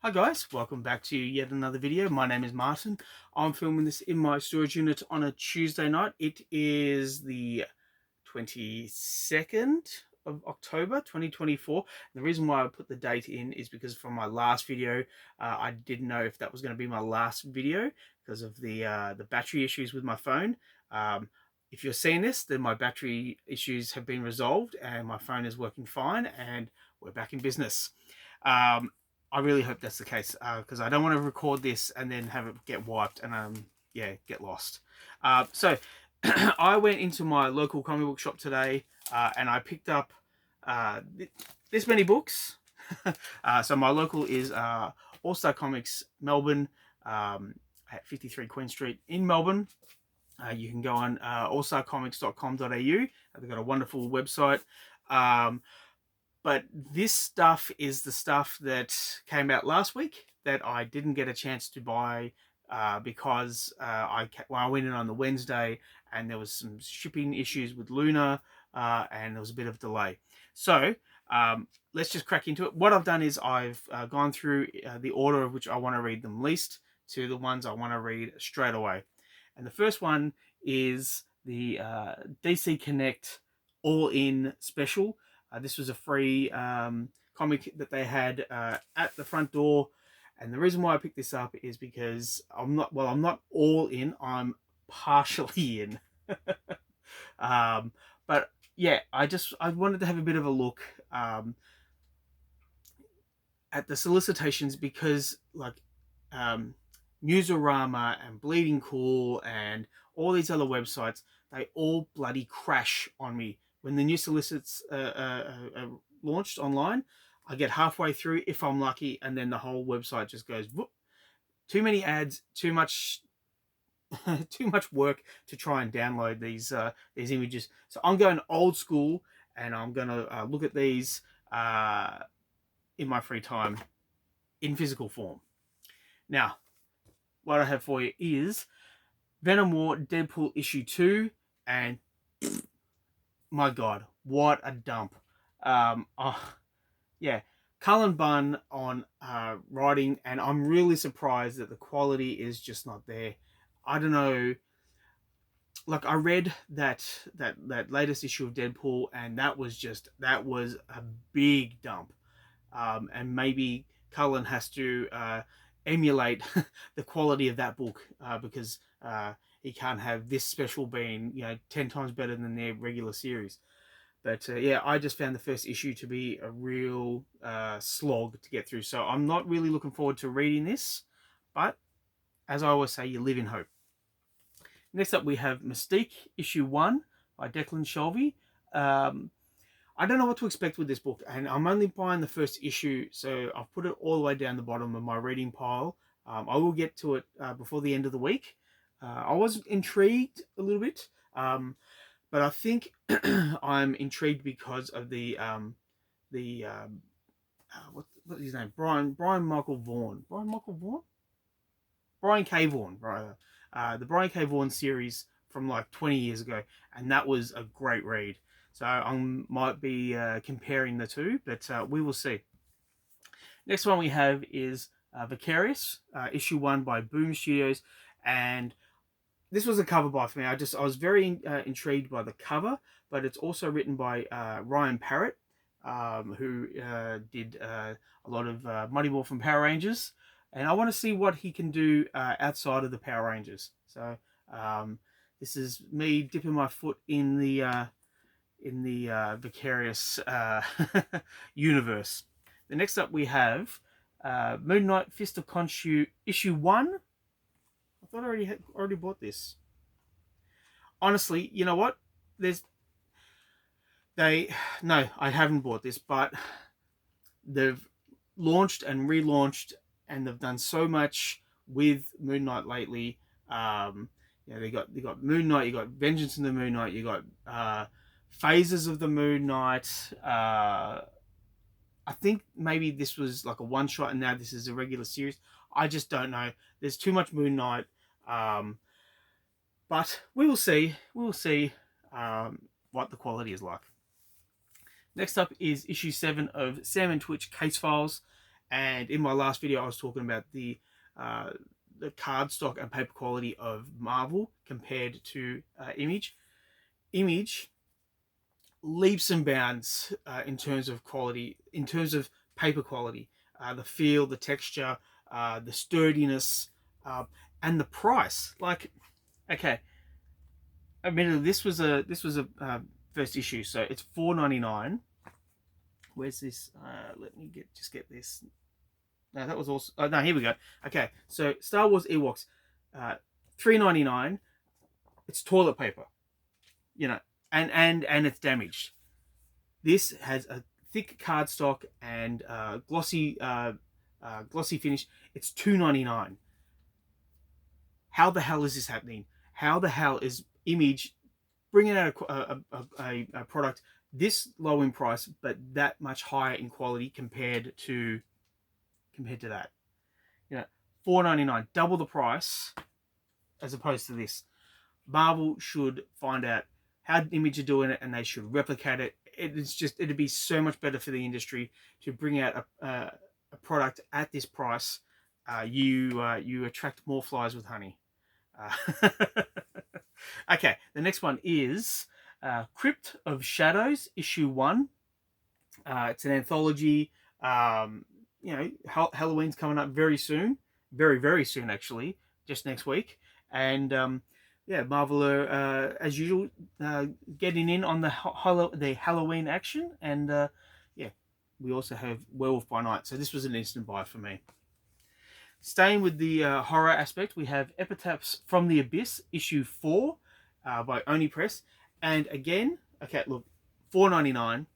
Hi guys, welcome back to yet another video. My name is Martin. I'm filming this in my storage unit on a Tuesday night. It is the 22nd of October 2024. And the reason why I put the date in is because from my last video, I didn't know if that was going to be my last video because of the battery issues with my phone. If you're seeing this, then my battery issues have been resolved and my phone is working fine and we're back in business. I really hope that's the case because I don't want to record this and then have it get wiped and get lost. So I went into my local comic book shop today and I picked up this many books. So my local is Star Comics Melbourne at 53 Queen Street in Melbourne. You can go on allstarcomics.com.au. They've got a wonderful website. But this stuff is the stuff that came out last week that I didn't get a chance to buy because I went in on the Wednesday and there was some shipping issues with Luna and there was a bit of delay. So let's just crack into it. What I've done is I've gone through the order of which I want to read them least to the ones I want to read straight away. And the first one is the DC Connect All-In Special. This was a free comic that they had at the front door. And the reason why I picked this up is because I'm not all in, I'm partially in. But yeah, I wanted to have a bit of a look at the solicitations because like Newsarama and Bleeding Cool and all these other websites, they all bloody crash on me. When the new solicits are launched online, I get halfway through if I'm lucky, and then the whole website just goes whoop. Too many ads, too much work to try and download these images. So I'm going old school, and I'm going to look at these in my free time in physical form. Now, what I have for you is Venom War Deadpool issue 2, and my God, what a dump. Yeah, Cullen Bunn on writing, and I'm really surprised that the quality is just not there. I don't know. Like, I read that latest issue of Deadpool, and that was a big dump. And maybe Cullen has to emulate the quality of that book because he can't have this special being 10 times better than their regular series. But yeah, I just found the first issue to be a real slog to get through. So I'm not really looking forward to reading this. But as I always say, you live in hope. Next up, we have Mystique, issue 1 by Declan Shalvey. I don't know what to expect with this book, and I'm only buying the first issue, so I've put it all the way down the bottom of my reading pile. I will get to it before the end of the week. I was intrigued a little bit, but I think I'm intrigued because of what's his name? Brian Michael Vaughan. Brian K. Vaughan, rather. The Brian K. Vaughan series from like 20 years ago, and that was a great read. So I might be comparing the two, but we will see. Next one we have is Vicarious, issue 1 by Boom Studios, and this was a cover buy for me. I was very intrigued by the cover, but it's also written by Ryan Parrott, who did a lot of Mighty Morphin Power Rangers, and I want to see what he can do outside of the Power Rangers. So this is me dipping my foot in the Vicarious universe. The next up we have Moon Knight Fist of Khonshu issue 1. I thought I already bought this. Honestly, you know what? No, I haven't bought this, but they've launched and relaunched, and they've done so much with Moon Knight lately. They got Moon Knight, you got Vengeance in the Moon Knight, you got phases of the Moon Knight. I think maybe this was like a one shot and now this is a regular series. I just don't know. There's too much Moon Knight. But we will see. We will see what the quality is like. Next up is issue 7 of Sam and Twitch Case Files. And in my last video, I was talking about the cardstock and paper quality of Marvel compared to Image. Image leaps and bounds in terms of quality, in terms of paper quality, the feel, the texture, the sturdiness, and the price. Like, okay, admittedly, this was a first issue, so it's $4.99. Where's this? Let me get this. No, that was also. Oh, no, here we go. Okay, so Star Wars Ewoks, $3.99. It's toilet paper, you know, and it's damaged. This has a thick cardstock and glossy finish. It's $2.99. How the hell is this happening? How the hell is Image bringing out a product this low in price but that much higher in quality compared to that? You know, $4.99, double the price as opposed to this. Marvel should find out how Image are doing it, and they should replicate it. It'd be so much better for the industry to bring out a product at this price. You attract more flies with honey. Okay, the next one is Crypt of Shadows, issue 1. It's an anthology. Halloween's coming up very soon, very, very soon, actually, just next week. And Marvel are, as usual, getting in on the Halloween action. And we also have Werewolf by Night. So this was an instant buy for me. Staying with the horror aspect, we have Epitaphs from the Abyss, issue 4 by Oni Press. And again, okay, look, $4.99.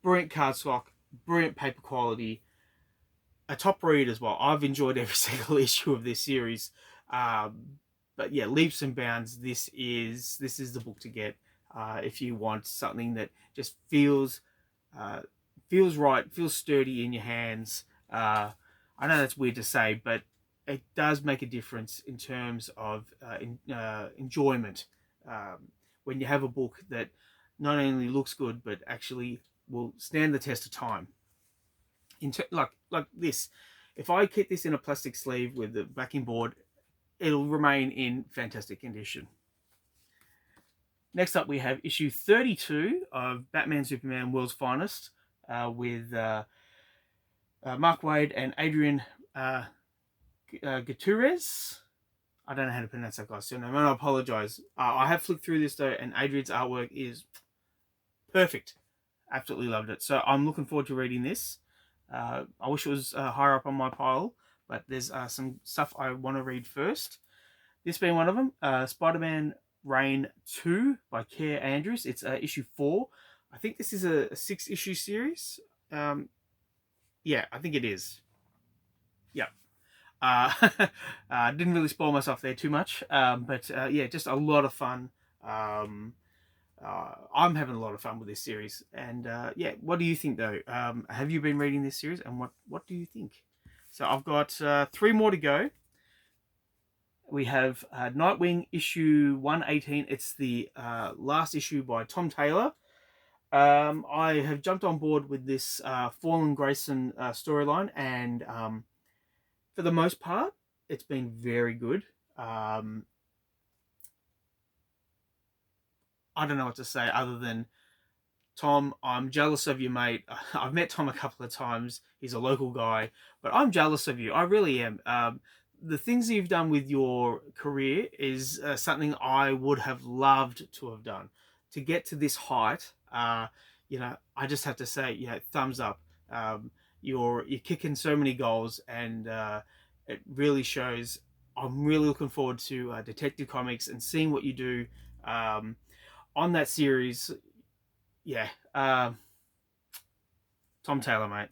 Brilliant cardstock, brilliant paper quality, a top read as well. I've enjoyed every single issue of this series. But yeah, leaps and bounds. This is the book to get if you want something that just feels right, feels sturdy in your hands. I know that's weird to say, but it does make a difference in terms of enjoyment. When you have a book that not only looks good but actually will stand the test of time. Like this, if I keep this in a plastic sleeve with the backing board, it'll remain in fantastic condition. Next up, we have issue 32 of Batman Superman World's Finest with Mark Waid and Adrian Gutierrez. I don't know how to pronounce that guy's surname, and I apologize. I have flicked through this though, and Adrian's artwork is perfect. Absolutely loved it. So I'm looking forward to reading this. I wish it was higher up on my pile, but there's some stuff I want to read first. This being one of them, Spider-Man Reign 2 by Care Andrews. It's issue 4. I think this is a 6-issue series. Yeah, I think it is. Yeah. Didn't really spoil myself there too much, but yeah, just a lot of fun. I'm having a lot of fun with this series, and yeah, what do you think though? Have you been reading this series, and what do you think? So I've got 3 more to go. We have Nightwing issue 118. It's the last issue by Tom Taylor. I have jumped on board with this Fallen Grayson storyline, and for the most part, it's been very good. I don't know what to say other than, Tom, I'm jealous of you, mate. I've met Tom a couple of times. He's a local guy, but I'm jealous of you. I really am. The things that you've done with your career is something I would have loved to have done. To get to this height, you know, I just have to say, you know, thumbs up. You're kicking so many goals, and it really shows. I'm really looking forward to Detective Comics and seeing what you do on that series. Yeah, Tom Taylor, mate.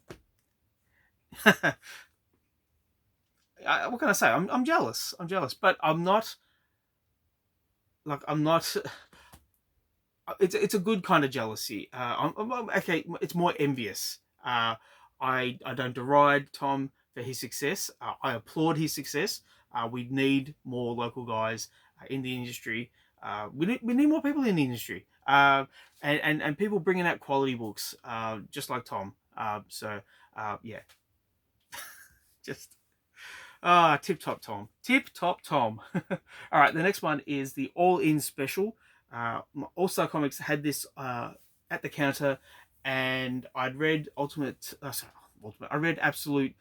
What can I say? I'm jealous. I'm jealous, but I'm not. Like, I'm not. It's a good kind of jealousy. Okay. It's more envious. I don't deride Tom for his success. I applaud his success. We need more local guys in the industry. We need more people in the industry. And people bringing out quality books, just like Tom. Yeah, just tip top Tom. Tip top Tom. All right, the next one is the All In special. All Star Comics had this at the counter, and I'd read Ultimate. I read Absolute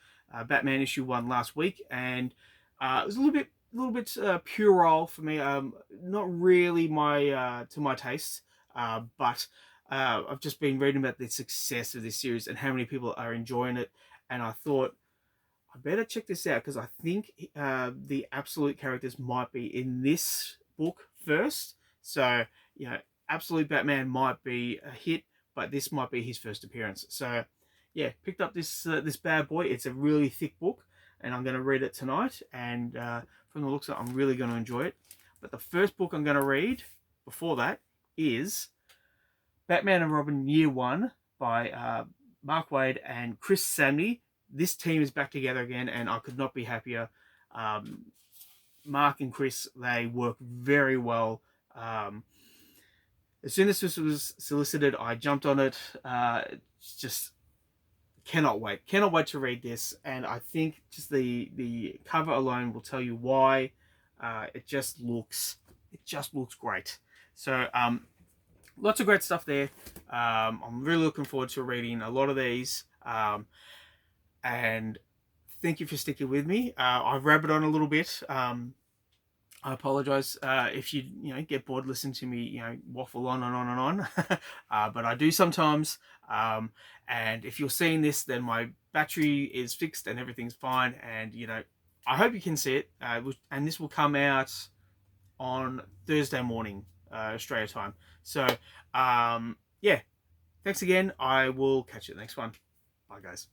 Batman issue 1 last week, and it was a little bit puerile for me. Not really my to my taste, but I've just been reading about the success of this series and how many people are enjoying it, and I thought I better check this out because I think the absolute characters might be in this book first. So, you know, Absolute Batman might be a hit, but this might be his first appearance. So, yeah, picked up this bad boy. It's a really thick book, and I'm going to read it tonight. And from the looks of it, I'm really going to enjoy it. But the first book I'm going to read before that is Batman and Robin Year One by Mark Waid and Chris Samney. This team is back together again, and I could not be happier. Um, Mark and Chris, they work very well. As soon as this was solicited, I jumped on it. Just cannot wait to read this. And I think just the cover alone will tell you why. It just looks great. So lots of great stuff there. I'm really looking forward to reading a lot of these. And thank you for sticking with me. I've rabbited on a little bit. I apologize if you get bored listening to me waffle on and on and on. But I do sometimes. And if you're seeing this, then my battery is fixed and everything's fine. And I hope you can see it. And this will come out on Thursday morning, Australia time. So yeah, thanks again. I will catch you at the next one. Bye, guys.